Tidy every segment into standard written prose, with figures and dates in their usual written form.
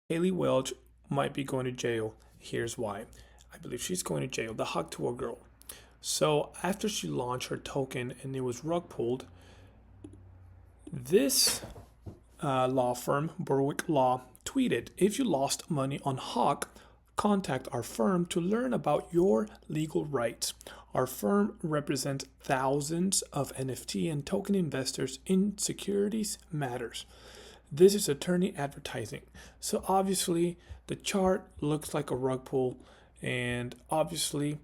Haley Welch might be going to jail. Here's why. I believe she's going to jail. The Hawk Tour girl. So after she launched her token and it was rug pulled, this law firm, Berwick Law, tweeted, "If you lost money on Hawk, contact our firm to learn about your legal rights. Our firm represents thousands of NFT and token investors in securities matters. This is attorney advertising." So obviously, the chart looks like a rug pull, and obviously,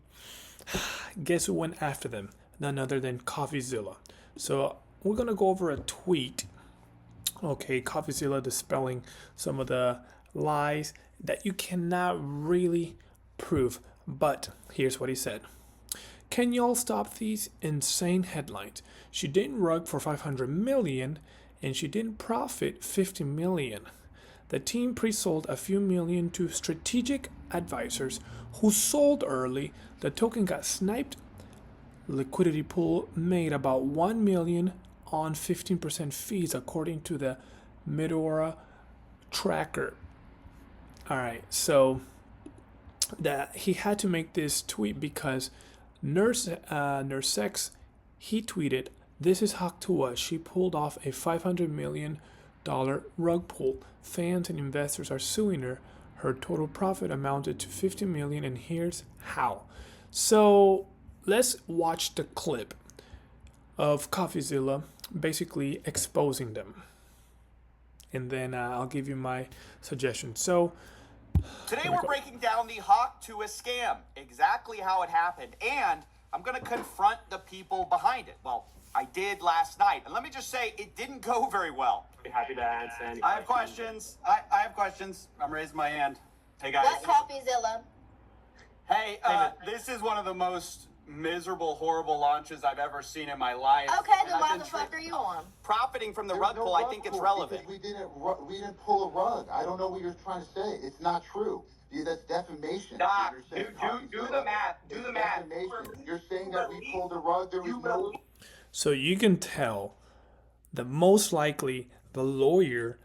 guess who went after them? None other than CoffeeZilla. So we're gonna go over a tweet. Okay, CoffeeZilla dispelling some of the lies that you cannot really prove. But here's what he said. "Can y'all stop these insane headlines? She didn't rug for 500 million and she didn't profit 50 million. The team pre-sold a few million to strategic advisors who sold early. The token got sniped. Liquidity pool made about 1 million on 15% fees according to the Medora tracker." All right, so that he had to make this tweet because Nursex, he tweeted, "This is Haktua. She pulled off a $500 million rug pull. Fans and investors are suing her. Her total profit amounted to 50 million, and here's how." So let's watch the clip of CoffeeZilla basically exposing them, and then I'll give you my suggestion. So today we're breaking down the Hawk to a scam, exactly how it happened, and I'm going to confront the people behind it. Well, I did last night, and let me just say it didn't go very well. Happy to answer any I have questions. I have questions. I'm raising my hand. Hey guys. What CoffeeZilla? Hey, this is one of the most miserable, horrible launches I've ever seen in my life. Okay, then why the fuck are you on? Profiting from the There's rug no pull, I rug think it's pull relevant. because we didn't pull a rug. I don't know what you're trying to say. It's not true. That's defamation. Doc, You're saying do the math. Do the math. defamation. You're saying that we pulled a rug. There was no. So you can tell that most likely the lawyer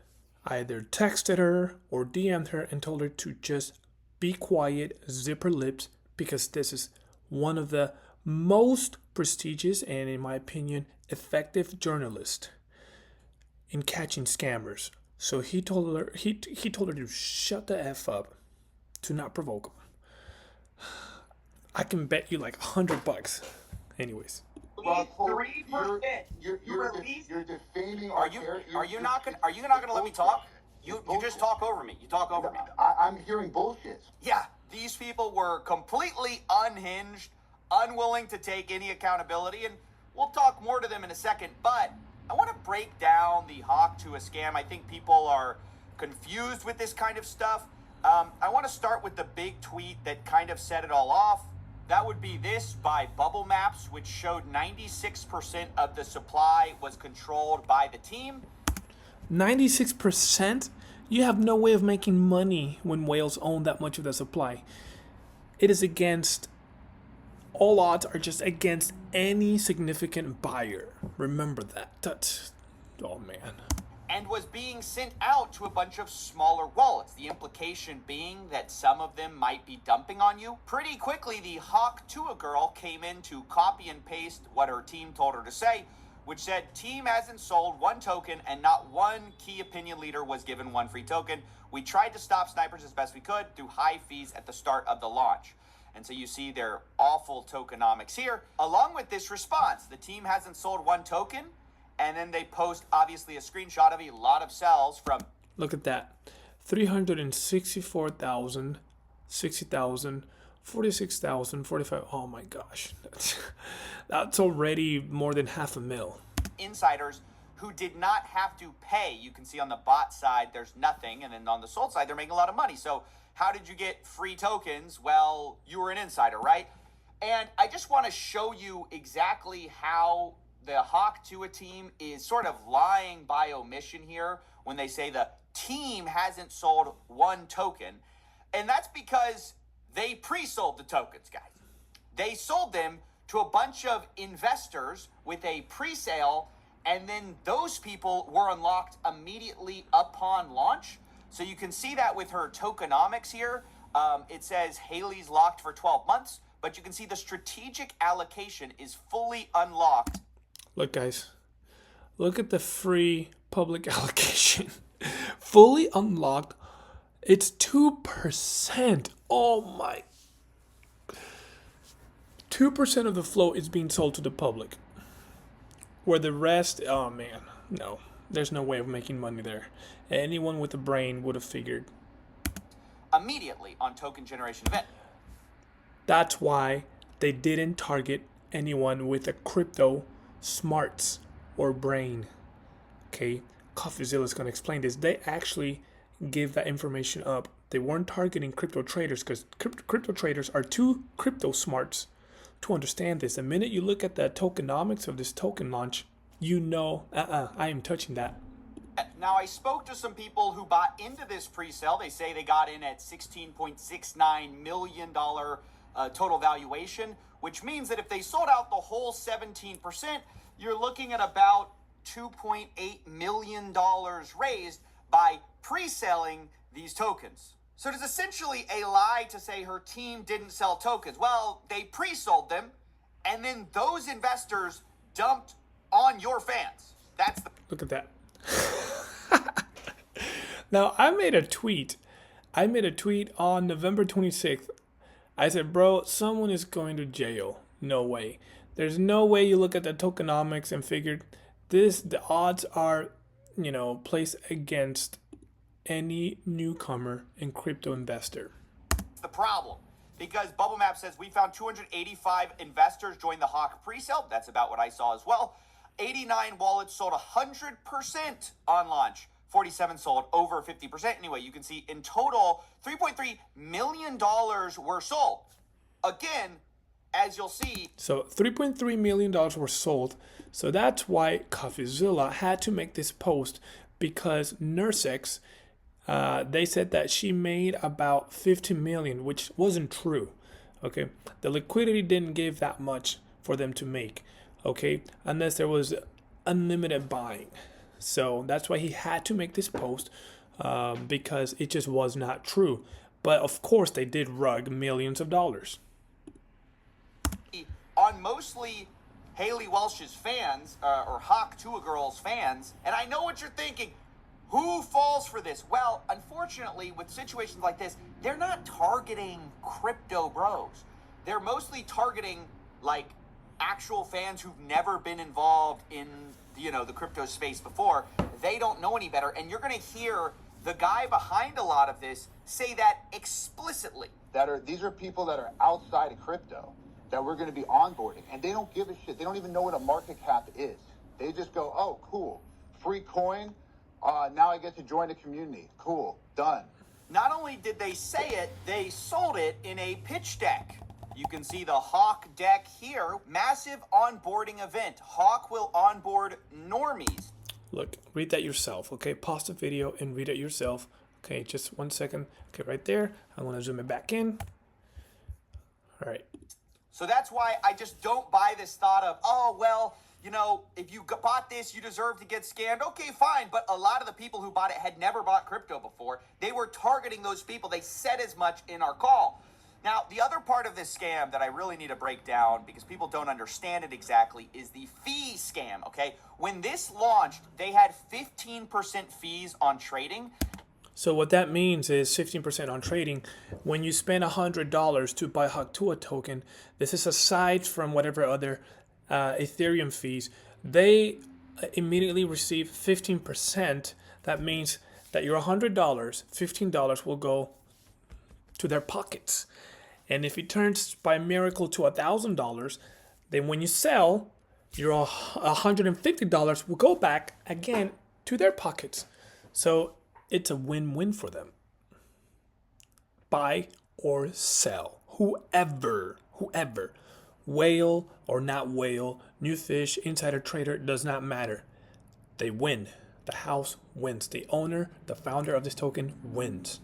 either texted her or DM'd her and told her to just be quiet, zip her lips, because this is one of the most prestigious and, in my opinion, effective journalists in catching scammers. So he told her to shut the F up, to not provoke him. I can bet you like $100. Anyways. Rug pull. 3%. You're defaming Are you not gonna let me talk? You just talk over me. You talk over me. I'm hearing bullshit. Yeah, these people were completely unhinged, unwilling to take any accountability, and we'll talk more to them in a second. But I want to break down the Hawk to a scam. I think people are confused with this kind of stuff. I want to start with the big tweet that kind of set it all off. That would be this by Bubble Maps, which showed 96% of the supply was controlled by the team. 96%? You have no way of making money when whales own that much of the supply. It is against, all odds are just against any significant buyer. Remember that. Oh man. And was being sent out to a bunch of smaller wallets. The implication being that some of them might be dumping on you. Pretty quickly, the Hawk to a girl came in to copy and paste what her team told her to say, which said, "Team hasn't sold one token and not one key opinion leader was given one free token. We tried to stop snipers as best we could through high fees at the start of the launch." And so you see their awful tokenomics here. Along with this response, the team hasn't sold one token, and then they post obviously a screenshot of a lot of sells from. Look at that. 364,000, 60,000, 46,000, 45. Oh my gosh. That's already more than $500,000. Insiders who did not have to pay. You can see on the bot side, there's nothing. And then on the sold side, they're making a lot of money. So how did you get free tokens? Well, you were an insider, right? And I just want to show you exactly how the Hawk to a team is sort of lying by omission here when they say the team hasn't sold one token. And that's because they pre-sold the tokens, guys. They sold them to a bunch of investors with a pre-sale, and then those people were unlocked immediately upon launch. So you can see that with her tokenomics here. It says Haley's locked for 12 months, but you can see the strategic allocation is fully unlocked. Look, guys, look at the free public allocation. Fully unlocked. It's 2%. Oh my. 2% of the float is being sold to the public. Where the rest, oh man, no. There's no way of making money there. Anyone with a brain would have figured. Immediately on token generation event. That's why they didn't target anyone with a crypto smarts or brain. Okay, CoffeeZilla is going to explain this. They actually give that information up. They weren't targeting crypto traders because crypto traders are too crypto smarts to understand this. The minute you look at the tokenomics of this token launch, you know, I am touching that. Now, I spoke to some people who bought into this pre-sale. They say they got in at $16.69 million total valuation, which means that if they sold out the whole 17%, you're looking at about $2.8 million raised by pre-selling these tokens. So it is essentially a lie to say her team didn't sell tokens. Well, they pre-sold them, and then those investors dumped on your fans. That's the... Look at that. Now, I made a tweet on November 26th. I said, bro, someone is going to jail. No way. There's no way you look at the tokenomics and figured the odds are, placed against any newcomer and crypto investor. The problem, because Bubble Map says we found 285 investors join the Hawk pre-sale. That's about what I saw as well. 89 wallets sold 100% on launch. 47 sold over 50%. Anyway, you can see in total, $3.3 million were sold. Again, as you'll see. So $3.3 million were sold. So that's why CoffeeZilla had to make this post, because Nursex, they said that she made about 50 million, which wasn't true. Okay, the liquidity didn't give that much for them to make. Okay, unless there was unlimited buying. So that's why he had to make this post, because it just was not true. But of course, they did rug millions of dollars. On mostly Haley Welsh's fans, or Hawk to a Girl's fans, and I know what you're thinking. Who falls for this? Well, unfortunately, with situations like this, they're not targeting crypto bros. They're mostly targeting, like, actual fans who've never been involved in, the crypto space before. They don't know any better. And you're going to hear the guy behind a lot of this say that explicitly. These are people that are outside of crypto that we're going to be onboarding, and they don't give a shit. They don't even know what a market cap is. They just go, oh, cool, free coin. Now I get to join a community. Cool, done. Not only did they say it, they sold it in a pitch deck. You can see the Hawk deck here. Massive onboarding event. Hawk will onboard normies. Look, read that yourself, okay? Pause the video and read it yourself. Okay, just 1 second. Okay, right there. I want to zoom it back in. All right. So that's why I just don't buy this thought of, oh, well, if you bought this, you deserve to get scammed. Okay, fine. But a lot of the people who bought it had never bought crypto before. They were targeting those people. They said as much in our call. Now, the other part of this scam that I really need to break down, because people don't understand it exactly, is the fee scam, okay? When this launched, they had 15% fees on trading. So what that means is 15% on trading. When you spend $100 to buy Haktua token, this is aside from whatever other Ethereum fees, they immediately receive 15%. That means that your $100, $15 will go to their pockets. And if it turns by miracle to $1,000, then when you sell, your $150 will go back again to their pockets. So it's a win-win for them. Buy or sell. Whoever, whale or not whale, new fish, insider trader, does not matter. They win. The house wins. The owner, the founder of this token wins.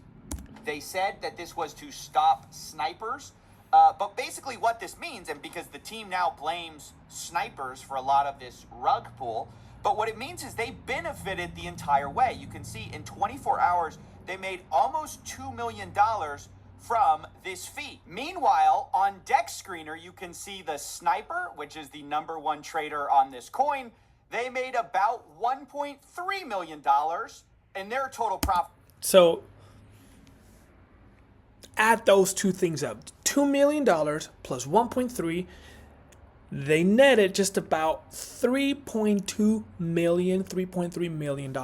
They said that this was to stop snipers. But basically what this means, and because the team now blames snipers for a lot of this rug pull, But what it means is they benefited the entire way. You can see in 24 hours, they made almost $2 million from this fee. Meanwhile, on Dex Screener, you can see the Sniper, which is the #1 trader on this coin. They made about $1.3 million in their total profit. So add those two things up. $2 million plus 1.3, they netted just about $3.3 million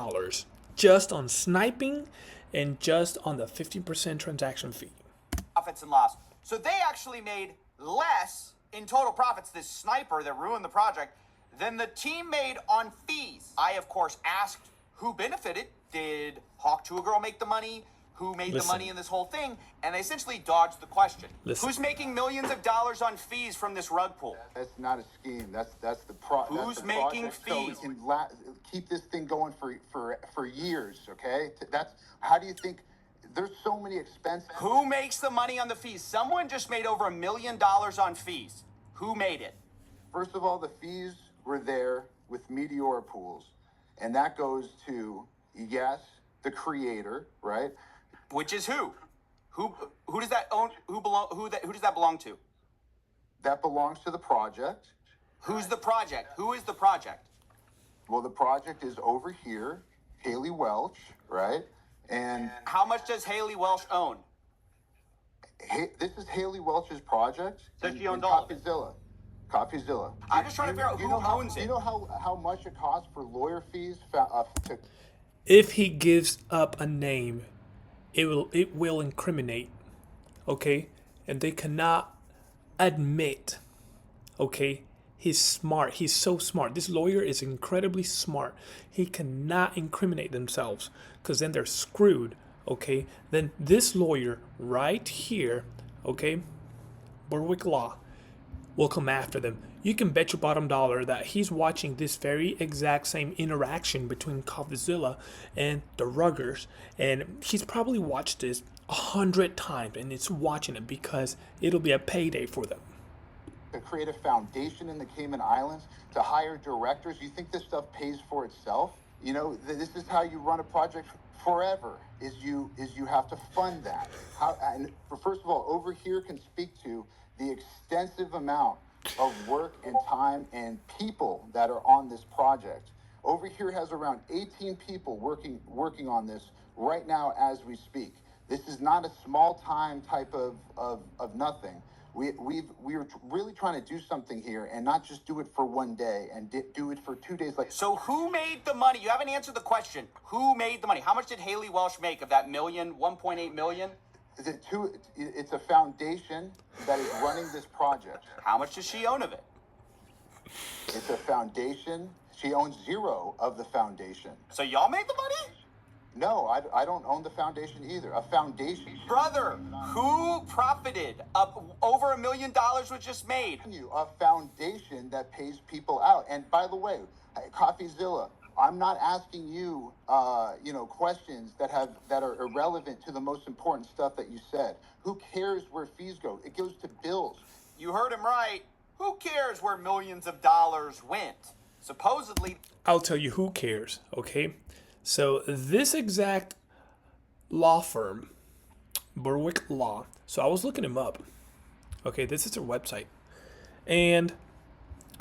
just on sniping and just on the 15% transaction fee. Profits and loss. So they actually made less in total profits, this Sniper that ruined the project, than the team made on fees. I, of course, asked who benefited. Did Hawk to a Girl make the money? Who made the money in this whole thing? And they essentially dodged the question. Who's making millions of dollars on fees from this rug pull? That's not a scheme. That's the Who's making fees? So we can keep this thing going for years. Okay. That's how do you think? There's so many expenses. Who makes the money on the fees? Someone just made over $1 million on fees. Who made it? First of all, the fees were there with Meteor pools, and that goes to the creator, right? Which is who? Who does that own? Who does that belong to? That belongs to the project. Who's the project? Who is the project? Well, the project is over here, Haley Welch, right? And how much does Haley Welch own? This is Haley Welch's project. Does she own all of it? Coffeezilla. I'm just trying to figure out who owns it. Do you know how much it costs for lawyer fees If he gives up a name, it will incriminate, okay? And they cannot admit, okay? He's smart. He's so smart. This lawyer is incredibly smart. He cannot incriminate themselves because then they're screwed, okay? Then this lawyer right here, okay, Berwick Law, will come after them. You can bet your bottom dollar that he's watching this very exact same interaction between Coffeezilla and the Ruggers, and he's probably watched this 100 times, and it's watching it because it'll be a payday for them. To create a foundation in the Cayman Islands, to hire directors. You think this stuff pays for itself? You know, this is how you run a project forever, is you have to fund that. First of all, over here can speak to the extensive amount of work and time and people that are on this project. Over here has around 18 people working on this right now as we speak. This is not a small time type of nothing. We're really trying to do something here and not just do it for one day and do it for 2 days. So who made the money? You haven't answered the question. Who made the money? How much did Haley Welch make of that million, 1.8 million? It's a foundation that is running this project. How much does she own of it? It's a foundation. She owns zero of the foundation. So y'all made the money? No, I don't own the foundation either. A foundation. Brother, who profited? Over $1 million was just made. A foundation that pays people out. And by the way, Coffeezilla, I'm not asking you, questions that are irrelevant to the most important stuff that you said. Who cares where fees go? It goes to bills. You heard him right. Who cares where millions of dollars went? Supposedly. I'll tell you who cares, okay? So this exact law firm, Berwick Law, so I was looking him up. Okay, this is their website. And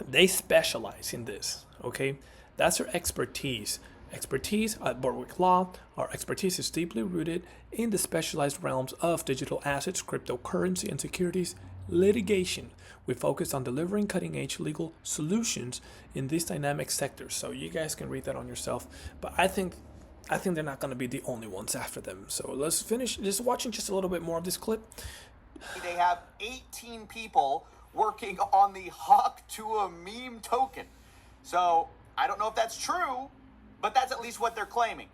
they specialize in this, okay? That's their expertise. Expertise at Berwick Law, our expertise is deeply rooted in the specialized realms of digital assets, cryptocurrency, and securities litigation. We focus on delivering cutting-edge legal solutions in these dynamic sectors. So you guys can read that on yourself. But I think they're not going to be the only ones after them. So let's finish just watching just a little bit more of this clip. They have 18 people working on the Hawk to a meme token. So I don't know if that's true, but that's at least what they're claiming.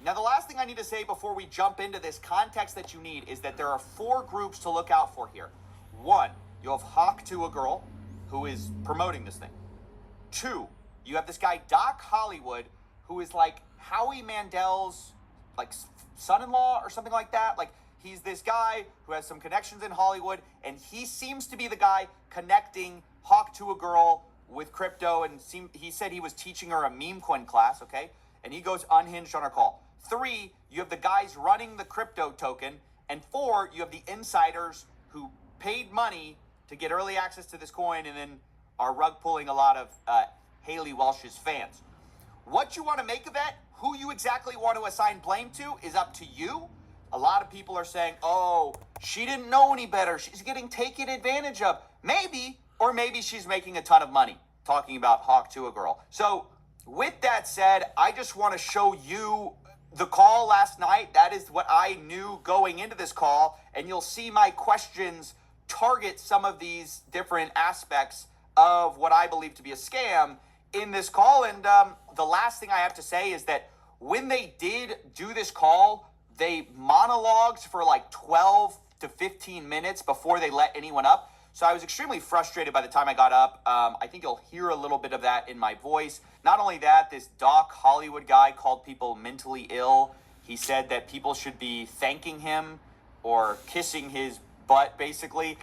Now, the last thing I need to say before we jump into this context that you need is that there are 4 groups to look out for here. 1, you have Hawk to a Girl, who is promoting this thing. 2, you have this guy, Doc Hollywood, who is like Howie Mandel's like son-in-law or something like that. Like, he's this guy who has some connections in Hollywood, and he seems to be the guy connecting Hawk to a Girl with crypto, and he said he was teaching her a meme coin class, okay? And he goes unhinged on our call. 3, you have the guys running the crypto token. And 4, you have the insiders who paid money to get early access to this coin and then are rug pulling a lot of Haley Welsh's fans. What you want to make of that, who you exactly want to assign blame to, is up to you. A lot of people are saying, oh, she didn't know any better. She's getting taken advantage of. Maybe, or maybe she's making a ton of money, talking about Hawk to a girl. So with that said, I just want to show you the call last night. That is what I knew going into this call. And you'll see my questions target some of these different aspects of what I believe to be a scam in this call. And the last thing I have to say is that when they did do this call, they monologued for like 12 to 15 minutes before they let anyone up. So I was extremely frustrated by the time I got up. I think you'll hear a little bit of that in my voice. Not only that, this Doc Hollywood guy called people mentally ill. He said that people should be thanking him or kissing his butt, basically,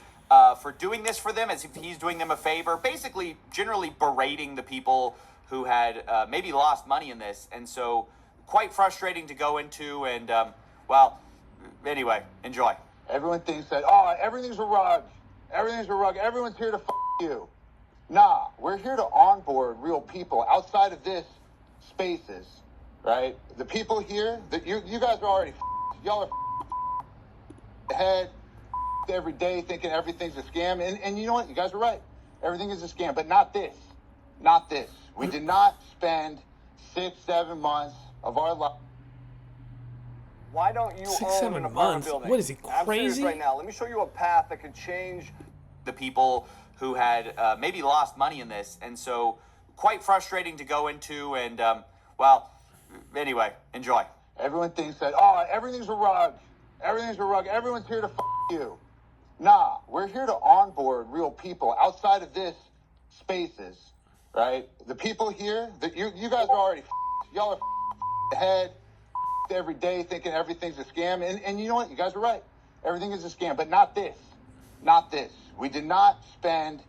for doing this for them, as if he's doing them a favor. Basically, generally berating the people who had maybe lost money in this. And so quite frustrating to go into. And, well, anyway, enjoy. Everyone thinks that, oh, everything's a rug. Everything's a rug. Everyone's here to you. Nah, we're here to onboard real people outside of this spaces, right? The people here, that you guys are already y'all are ahead every day thinking everything's a scam. And you know what? You guys are right. Everything is a scam, but not this. Not this. We did not spend 6-7 months of our life. Why don't you 6, own 7 an apartment months? building? What is he, I'm serious crazy? right now. Let me show you a path that could change. The people who had maybe lost money in this. And so quite frustrating to go into. And, well, anyway, enjoy. Everyone thinks that, oh, everything's a rug. Everything's a rug. Everyone's here to you. Nah, we're here to onboard real people outside of this spaces, right? The people here, that you guys are already y'all are ahead every day thinking everything's a scam. And you know what? You guys are right. Everything is a scam, but not this. Not this. We did not spend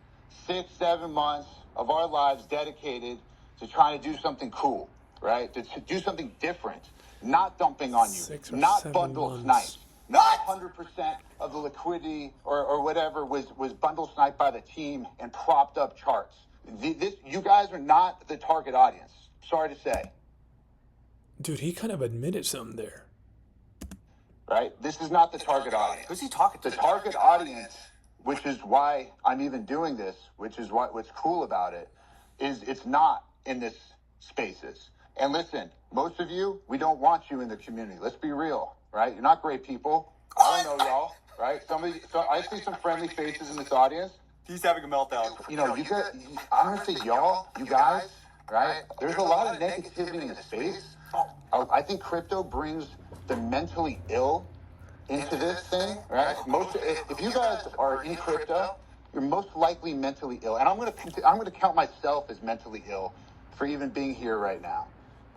6-7 months of our lives dedicated to trying to do something cool, right? To do something different, not dumping on you, 6 or not 7 bundle months. snipes. Not 100% of the liquidity or whatever was bundle sniped by the team and propped up charts. You guys are not the target audience. Sorry to say. Dude, he kind of admitted something there. Right? This is not the target audience. Who's he talking to? The target audience, which is why I'm even doing this, which is what's cool about it, is it's not in this spaces. And listen, most of you, we don't want you in the community. Let's be real, right? You're not great people. I don't know y'all, right? So I see some friendly faces in this audience. He's having a meltdown. You know, I'm gonna say y'all, you guys, right? There's a lot of negativity in the space. I think crypto brings the mentally ill into this thing, right? If you guys are in crypto, you're most likely mentally ill. And I'm gonna count myself as mentally ill for even being here right now.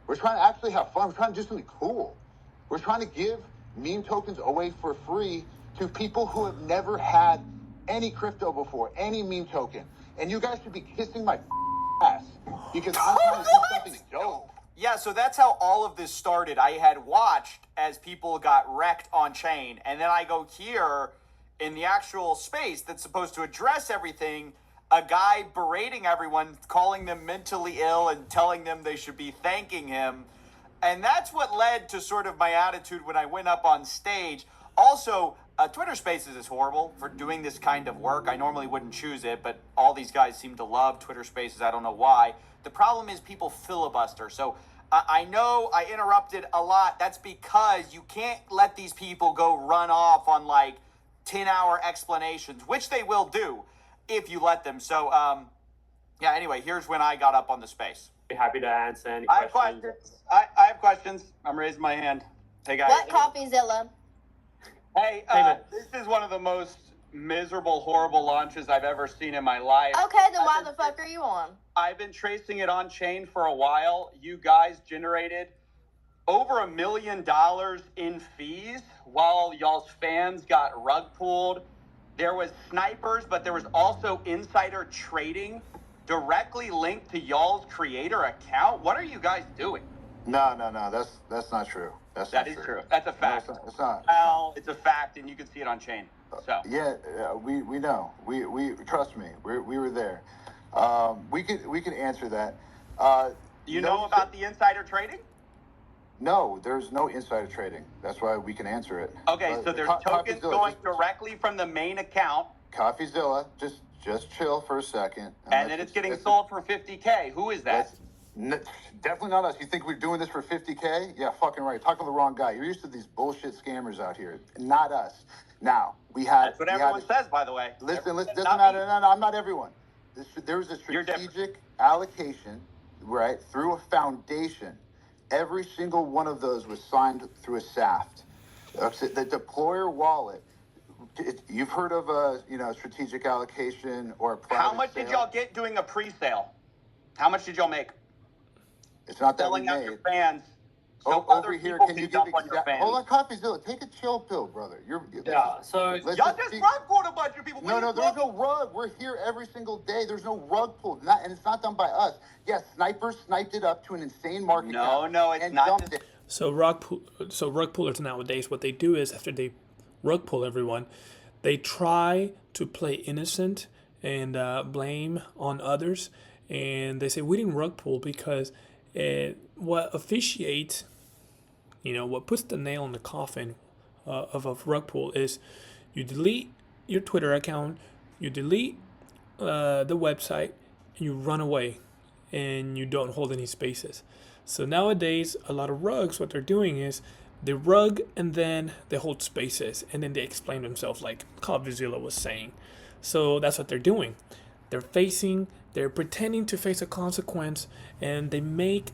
We're trying to actually have fun. We're trying to do something cool. We're trying to give meme tokens away for free to people who have never had any crypto before, any meme token. And you guys should be kissing my ass because I'm trying to do something dope. Yeah, so that's how all of this started. I had watched as people got wrecked on chain, and then I go here in the actual space that's supposed to address everything, a guy berating everyone, calling them mentally ill and telling them they should be thanking him. And that's what led to sort of my attitude when I went up on stage. Also, Twitter Spaces is horrible for doing this kind of work. I normally wouldn't choose it, but all these guys seem to love Twitter Spaces. I don't know why. The problem is people filibuster. So I know I interrupted a lot. That's because you can't let these people go run off on like 10-hour explanations, which they will do if you let them. So, yeah, anyway, here's when I got up on the space. Be happy to answer any I have questions. questions. I have questions. I'm raising my hand. Hey, guys. What CopyZilla? Hey, this is one of the most miserable, horrible launches I've ever seen in my life. Okay, then why the fuck are you on? I've been tracing it on chain for a while. You guys generated over $1 million in fees while y'all's fans got rug pulled. There was snipers, but there was also insider trading directly linked to y'all's creator account? What are you guys doing? No. That's not true. That is true. That's a fact. No, it's not. Well, it's a fact, and you can see it on chain. So Yeah, we know. We trust me. We were there. We could answer that. you know about the insider trading? No, there's no insider trading. That's why we can answer it. Okay, But so there's Coffeezilla, tokens going directly from the main account, Coffeezilla, just chill for a second. and then it's getting sold for 50K. Who is that? Definitely not us. You think we're doing this for 50K? Yeah, fucking right. Talking to the wrong guy. You're used to these bullshit scammers out here. Not us. Now, we had... That's what everyone says, by the way. Listen, Not no, I'm not everyone. There was a You're different. strategic allocation, right, through a foundation. Every single one of those was signed through a SAFT. The deployer wallet, you've heard of a strategic allocation or a private How much sale. did y'all get doing a pre-sale? How much did y'all make? It's not that we Selling out made. your fans. So Over other here, people can you give dump on your fans. Hold on, Coffeezilla, take a chill pill, brother. So let's Y'all just just speak- rug pulled a bunch of people. No, there's no rug. We're here every single day. There's no rug pulled, and it's not done by us. Yes, snipers sniped it up to an insane market cap. No, it's and not dumped just- it. So rug pullers nowadays, what they do is after they rug pull everyone, they try to play innocent and blame on others, and they say we didn't rug pull because what officiates, what puts the nail in the coffin of a rug pull is you delete your Twitter account, you delete the website, and you run away, and you don't hold any spaces. So nowadays, a lot of rugs, what they're doing is they rug and then they hold spaces and then they explain themselves like Coffeezilla was saying. So that's what they're doing. They're pretending to face a consequence, and they make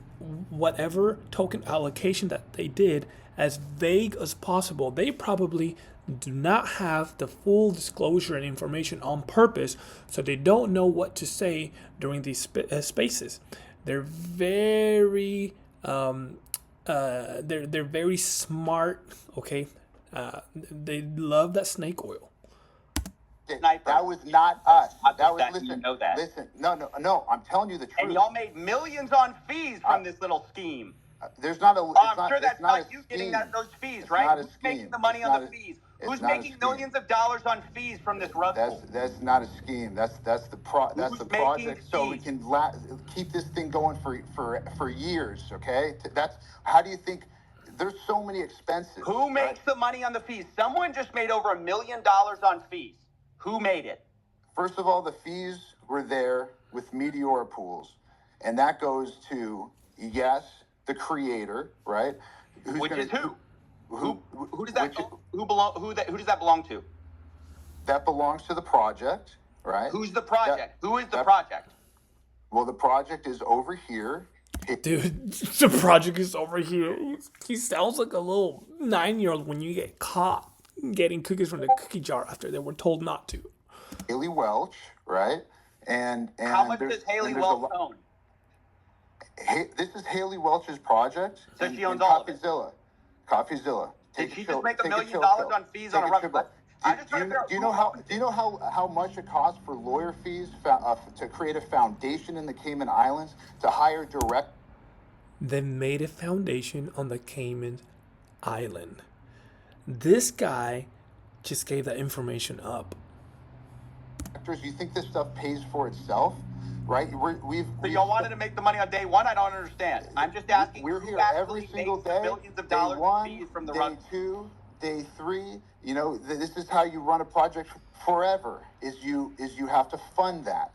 whatever token allocation that they did as vague as possible. They probably do not have the full disclosure and information on purpose, so they don't know what to say during these spaces. They're very they're very smart. Okay, they love that snake oil. That was not us. That was You listen. know that. Listen, no. I'm telling you the truth. And y'all made millions on fees from this little scheme. There's not a. I'm sure that's not you getting those fees, right? Not a Who's making scheme. the money It's on not the a- fees? it's Who's not a making scheme. millions of dollars on fees from this rug pull? That's not a scheme. That's the Who's project. making So we fees? can keep this thing going for years. Okay. That's how do you think? There's so many expenses. Who makes the money on the fees? Someone just made over $1 million on fees. Who made it? First of all, the fees were there with Meteor pools, and that goes to the creator, right? Which is who? Who does that which- who does that belong to? That belongs to the project, right? Who's the project? Who is the that- project? Well, the project is over here. Dude, the project is over here. He sounds like a little 9-year-old when you get caught getting cookies from the cookie jar after they were told not to. Haley Welch, right? And How much there's- does Haley and there's a Welch lo- own? This is Haley Welch's project. So she owns all of it. Coffeezilla. Did Take she a just chill- make $1 take a million chill pill. on fees Take on a a rug chill pull? pill. I just Do you know how much it costs for lawyer fees to create a foundation in the Cayman Islands to hire direct? They made a foundation on the Cayman Island. This guy just gave that information up. You think this stuff pays for itself, right? So y'all wanted to make the money on day one? I don't understand. I'm just asking. We're who here actually every single makes the day. millions of Day dollars one, in fees from the day rug. 2, day 3. This is how you run a project forever. Is you have to fund that.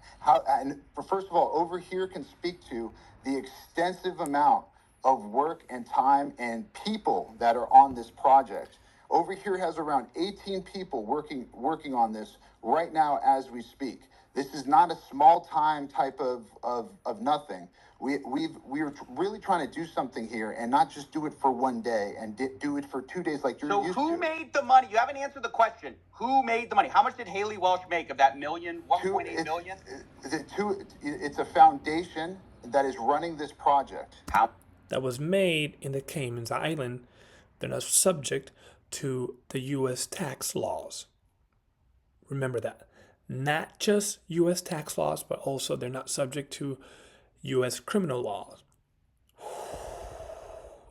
First of all, over here can speak to the extensive amount of work and time and people that are on this project. Over here has around 18 people working on this right now as we speak. This is not a small time type of nothing. We're really trying to do something here and not just do it for one day and do it for 2 days like you're So used who to. made the money? You haven't answered the question. Who made the money? How much did Haley Welch make of that million, 1.8 million? It's a foundation that is running this project. How? That was made in the Cayman Island. They're not subject to the U.S. tax laws. Remember that. not just U.S. tax laws, but also they're not subject to U.S. criminal laws.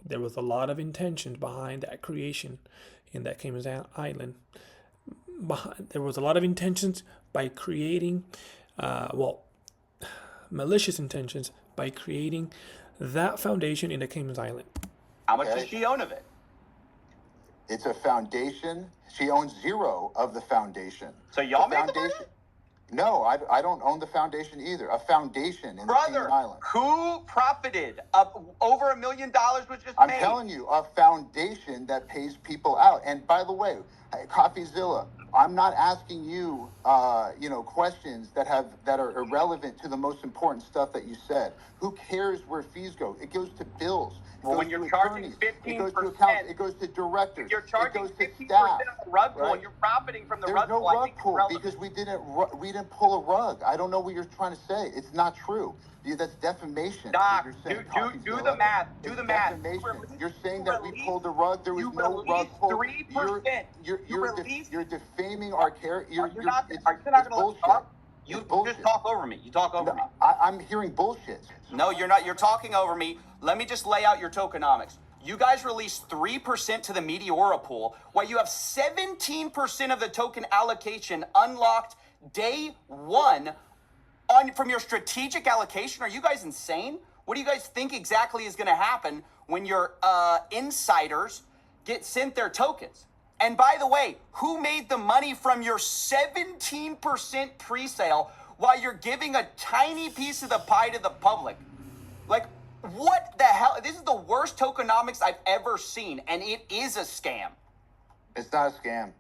There was a lot of intentions behind that creation in that Cayman Island. There was a lot of intentions by creating, malicious intentions by creating that foundation in the Cayman Island. How much does she own of it? It's a foundation. She owns zero of the foundation. So y'all The made the foundation. money? No, I don't own the foundation either. A foundation in the Brother, Cayman Islands. who profited? Over $1 million was just I'm made. telling you, a foundation that pays people out. And by the way, CoffeeZilla, I'm not asking you, questions that are irrelevant to the most important stuff that you said. Who cares where fees go? It goes to bills. Well, when you're charging 15%, it goes to accounts. It goes to directors. You're charging it goes to 15% staff. of the rug pull, right? and you're profiting from the There's rug no pull. I rug think it's pull relevant. because we didn't pull a rug. I don't know what you're trying to say. It's not true. That's defamation. Doc, You're saying, do the CoffeeZilla. math. Do It's the math. defamation. You're saying you that we released- pulled the rug. There was you no rug released pull. 3%. You're defaming our character. Are you not It's going to let me bullshit. talk? You It's bullshit. just talk over me. You talk over me. I'm hearing bullshit. No, you're not. You're talking over me. Let me just lay out your tokenomics. You guys released 3% to the Meteora pool, while you have 17% of the token allocation unlocked day one from your strategic allocation. Are you guys insane? What do you guys think exactly is going to happen when your insiders get sent their tokens? And by the way, who made the money from your 17% pre-sale while you're giving a tiny piece of the pie to the public? Like, what the hell? This is the worst tokenomics I've ever seen, and it is a scam. It's not a scam.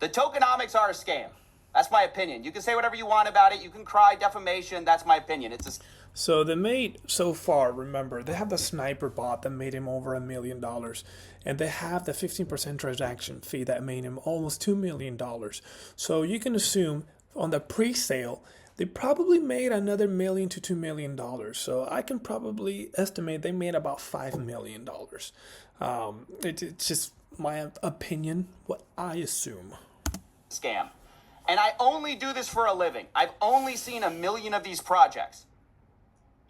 The tokenomics are a scam. That's my opinion. You can say whatever you want about it. You can cry defamation. That's my opinion. It's a So they made, so far, remember, they have the sniper bot that made him over $1 million. And they have the 15% transaction fee that made him almost $2 million. So you can assume on the pre-sale, they probably made another $1 million to $2 million. So I can probably estimate they made about $5 million. It's just my opinion, what I assume. scam. And I only do this for a living. I've only seen 1 million of these projects.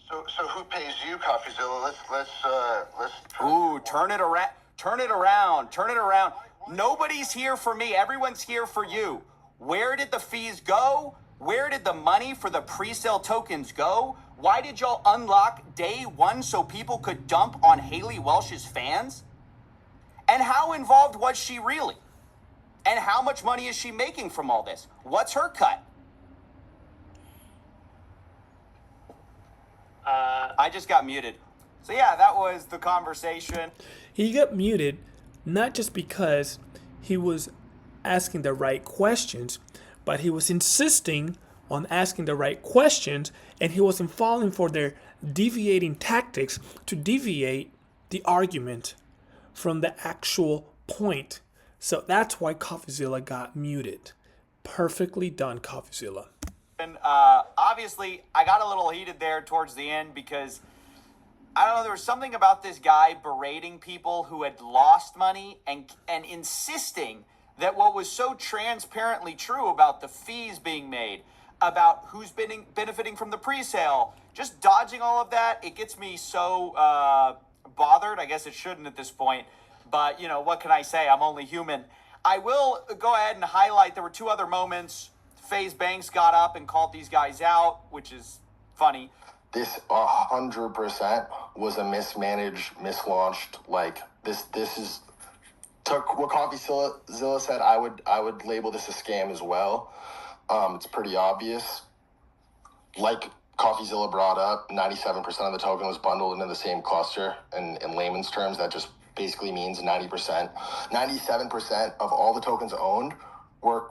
So who pays you, CoffeeZilla? Let's. Ooh, turn it around. Turn it around. Turn it around. Nobody's here for me. Everyone's here for you. Where did the fees go? Where did the money for the pre-sale tokens go? Why did y'all unlock day one so people could dump on Haley Welsh's fans? And how involved was she really? And how much money is she making from all this? What's her cut? I just got muted. So yeah, that was the conversation. He got muted not just because he was asking the right questions, but he was insisting on asking the right questions, and he wasn't falling for their deviating tactics to deviate the argument from the actual point. So that's why CoffeeZilla got muted. Perfectly done, CoffeeZilla. And obviously, I got a little heated there towards the end because, I don't know, there was something about this guy berating people who had lost money and insisting that what was so transparently true about the fees being made, about who's benefiting from the pre-sale, just dodging all of that, it gets me so bothered. I guess it shouldn't at this point. But, you know, what can I say? I'm only human. I will go ahead and highlight there were two other moments. FaZe Banks got up and called these guys out, which is funny. This 100% was a mismanaged, mislaunched. Like this is took what CoffeeZilla said. I would label this a scam as well. It's pretty obvious. Like CoffeeZilla brought up, 97% of the token was bundled into the same cluster. And in layman's terms, that just basically means 90%. 97% of all the tokens owned were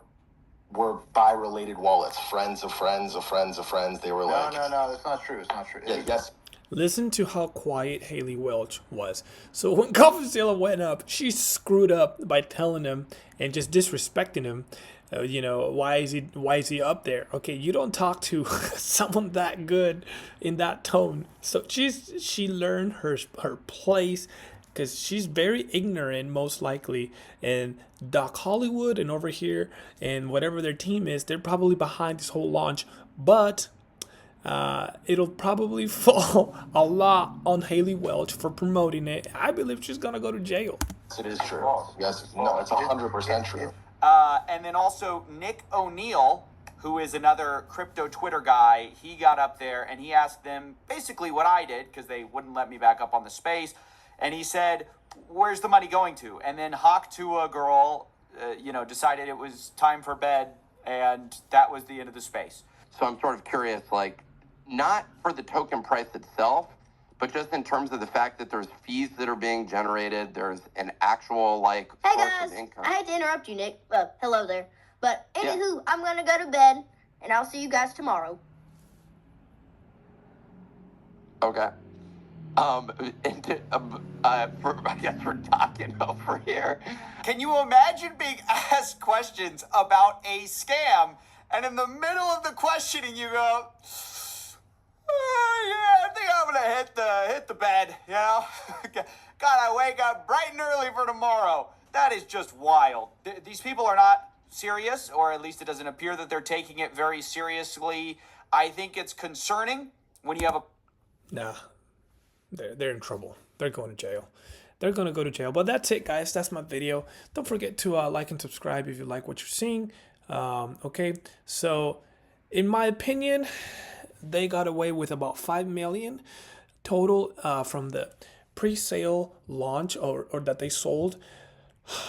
by related wallets, friends of friends of friends of friends. They were like, No, that's not true. It's not true. yeah, yes. Listen to how quiet Haley Welch was. So when CoffeeZilla went up, she screwed up by telling him and just disrespecting him. Why is he up there? Okay, you don't talk to someone that good in that tone. So she learned her place because she's very ignorant, most likely. And Doc Hollywood and over here and whatever their team is, they're probably behind this whole launch. But it'll probably fall a lot on Haley Welch for promoting it. I believe she's gonna go to jail. It is true. Yes, no, it's 100% true. And then also Nick O'Neill, who is another crypto Twitter guy, he got up there and he asked them basically what I did, because they wouldn't let me back up on the space. And he said, where's the money going to? And then Hawk Tua girl, decided it was time for bed, and that was the end of the space. So I'm sort of curious, like, not for the token price itself, but just in terms of the fact that there's fees that are being generated, there's an actual, like, Hey source guys, of income. I hate to interrupt you, Nick. Hello there. But anywho, I'm gonna go to bed, and I'll see you guys tomorrow. Okay. I guess we're talking over here. Can you imagine being asked questions about a scam, and in the middle of the questioning you go, yeah, I think I'm gonna hit the bed, you know? Gotta wake up bright and early for tomorrow. That is just wild. These people are not serious, or at least it doesn't appear that they're taking it very seriously. I think it's concerning when you have a... Nah, they're in trouble. They're going to jail. They're going to go to jail. But that's it, guys. That's my video. Don't forget to like and subscribe if you like what you're seeing. Okay, so in my opinion, they got away with about 5 million total from the pre-sale launch or that they sold,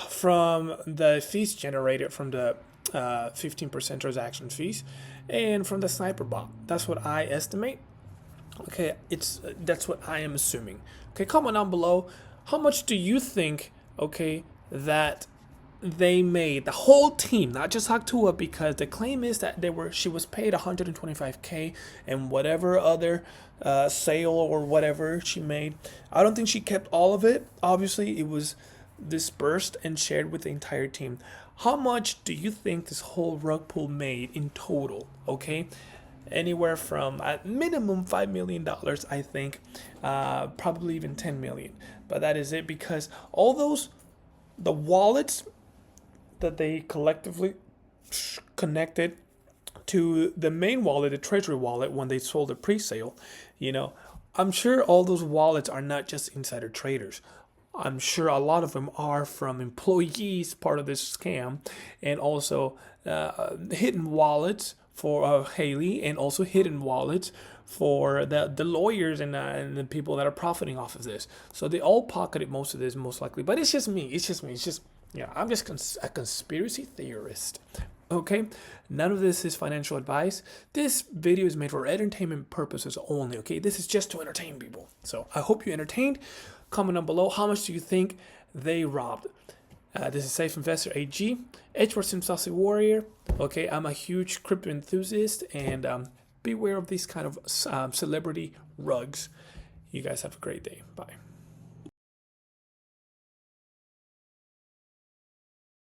from the fees generated from the 15% transaction fees and from the sniper bot. That's what I estimate. Okay, that's what I am assuming. Okay, comment down below, how much do you think, okay, that they made, the whole team, not just Haktua, because the claim is that she was paid 125K and whatever other sale or whatever she made. I don't think she kept all of it. Obviously, it was dispersed and shared with the entire team. How much do you think this whole rug pull made in total? Okay, anywhere from at minimum $5 million, I think, probably even 10 million. But that is it, because all the wallets that they collectively connected to the main wallet, the treasury wallet, when they sold the pre-sale, I'm sure all those wallets are not just insider traders. I'm sure a lot of them are from employees, part of this scam, and also hidden wallets for Haley, and also hidden wallets for the lawyers and the people that are profiting off of this. So they all pocketed most of this, most likely. But it's just me. I'm just a conspiracy theorist. Okay, none of this is financial advice. This video is made for entertainment purposes only. Okay, this is just to entertain people. So I hope you entertained. Comment down below, how much do you think they robbed? This is Safe Investor AG, Edward Sim Saucy Warrior. Okay, I'm a huge crypto enthusiast, and beware of these kind of celebrity rugs. You guys have a great day. Bye.